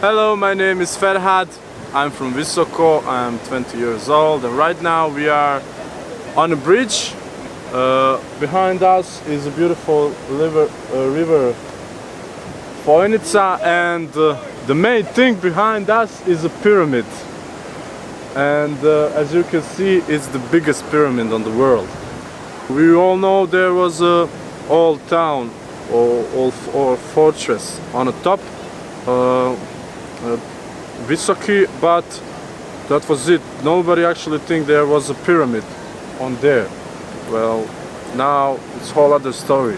Hello, my name is Ferhad. I'm from Visoko. I'm 20 years old, and right now we are on a bridge. Behind us is a beautiful river Foinica, and the main thing behind us is a pyramid. And as you can see, it's the biggest pyramid on the world. We all know there was a old town or fortress on the top, Visoko, but that was it. Nobody actually think there was a pyramid on there. Well, now it's a whole other story.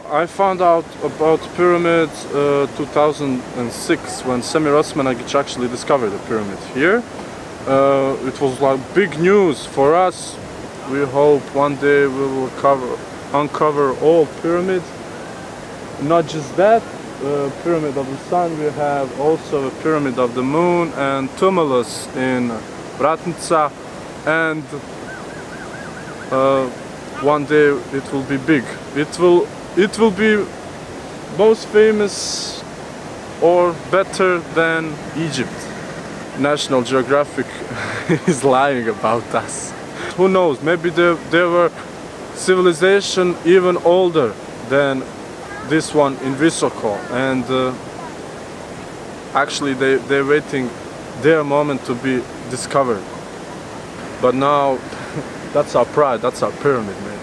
I found out about pyramids 2006 when Semir Osmanagic actually discovered the pyramid here. It was like big news for us. We hope one day we will uncover all pyramids. Not just that, pyramid of the sun, we have also a pyramid of the moon and tumulus in Vratnica, and one day it will be big. It will be most famous or better than Egypt. National Geographic is lying about us. Who knows, maybe there were civilization even older than this one in Visoko, and actually they're waiting their moment to be discovered. But now that's our pride, that's our pyramid, man.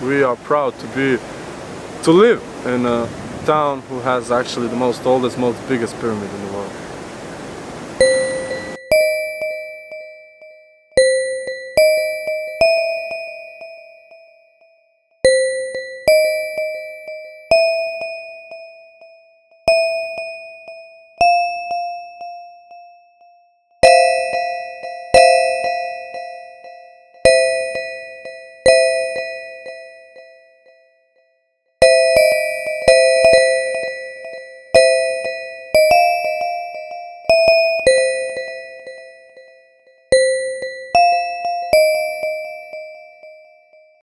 We are proud to live in a town who has actually the most oldest, most biggest pyramid in the world.